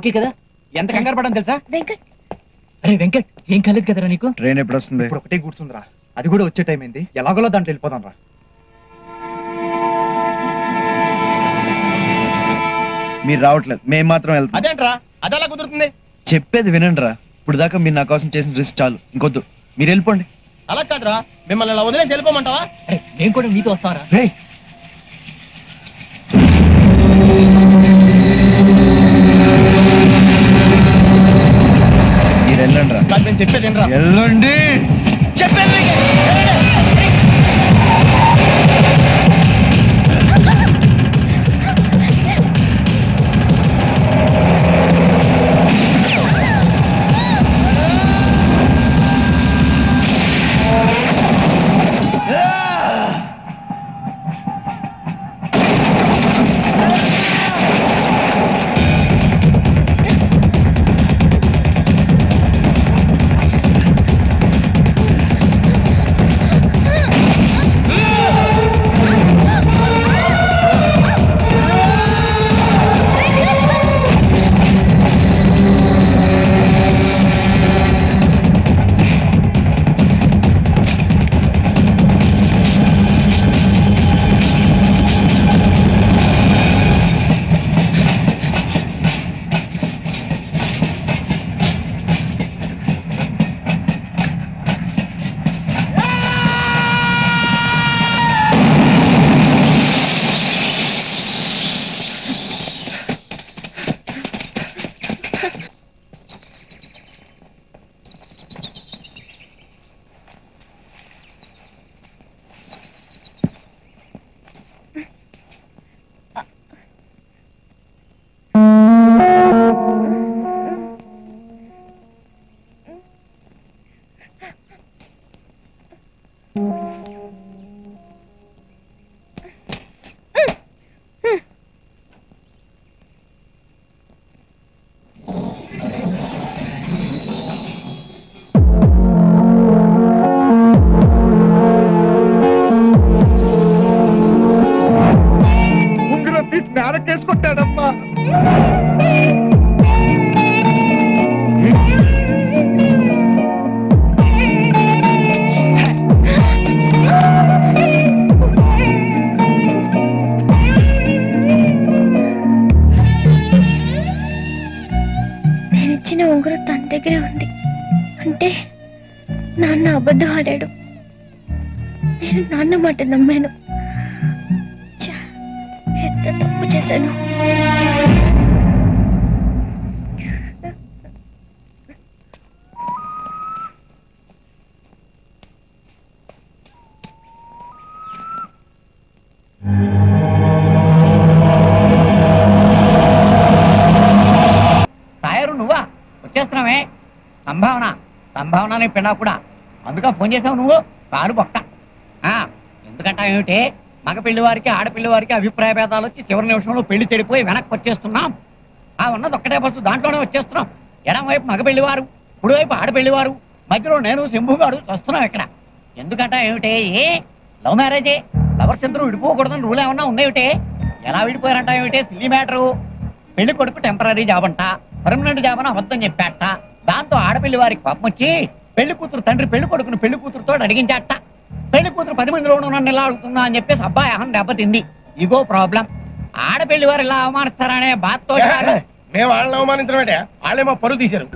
Okay కదా? ఎంత కంగారు పడని తెలుసా? వెంకట్, అరే వెంకట్, ఏం కాలేదు కదరా నీకు? ట్రైన్ ఎప్పుడు వస్తుంది? ఇప్పుడు ఒకటే కూర్చుందిరా, అది కూడా వచ్చే టైం అయింది. ఎలాగోలో దాంట్లో వెళ్ళిపోదాం రా. మీరు రావట్లేదు, మేము మాత్రం వెళ్తాం. అదేంట్రా, అది ఎలా కుదురుతుంది? చెప్పేది వినండి రా. ఇప్పుడు దాకా మీరు నా కోసం చేసిన రిస్క్ చాలు, ఇంకొద్దు. మీరు వెళ్ళిపోండి. అలా కాదురా, మిమ్మల్ని అలా వదిలేసి వెళ్ళిపోమంటావా? అరే నేను కూడా నీతో వస్తారా? రే మీరు వెళ్ళండి రా. నేను చెప్పేది ఏంట్రా? వెళ్ళండి చెప్పేది నానకేసుకుంటాడమ్మా. నేనిచ్చిన ఉంగరం తన దగ్గరే ఉంది అంటే నాన్న అబద్ధం ఆడాడు. నేను నాన్న మాట నమ్మాను. ఎంత తప్పు చేశాను. సాయరు నువ్వా వచ్చేస్తున్నావే? సంభావన సంభావన నీ పిన్నా కూడా, అందుక ఫోన్ చేసావు నువ్వు? కారు బొక్క. ఎందుకంటా ఏమిటి? మగ పెళ్లి వారికి ఆడపిల్లి వారికి అభిప్రాయ భేదాలు వచ్చి చివరి నిమిషంలో పెళ్లి చెడిపోయి వెనక్కి వచ్చేస్తున్నాం. ఉన్నది ఒక్కటే బస్సు, దాంట్లోనే వచ్చేస్తున్నాం. ఎడం వైపు మగ పెళ్లివారు, కుడివైపు ఆడపెళ్లివారు, మధ్యలో నేను శంభుగాడు వస్తున్నాం ఇక్కడ. ఎందుకంటా ఏమిటి? లవ్ మ్యారేజే, లవర్స్ ఇద్దరు విడిపోకూడదని రూల్ ఏమన్నా ఉందేమిటి? ఎలా విడిపోయారంట ఏమిటి? Silly matter. పెళ్లి కొడుకు టెంపరీ జాబ్ అంట, పర్మనెంట్ జాబ్ అని అబద్ధం చెప్పాట. దాంతో ఆడపిల్లి వారికి పాపం వచ్చి పెళ్లి కూతురు తండ్రి పెళ్లి కొడుకుని పెళ్లి కూతురుతో అడిగించాట. పెళ్లి కూతురు 10 మందిలోనూ నన్ను ఇలా అడుగుతుందా అని చెప్పేసి అబ్బాయి అహం దెబ్బతింది. Ego problem. ఆడపెళ్లి వారు ఇలా అవమానిస్తారనే బాధతో మేము వాళ్ళని అవమానించడం అంటే వాళ్ళేమో పరుగు తీశారు.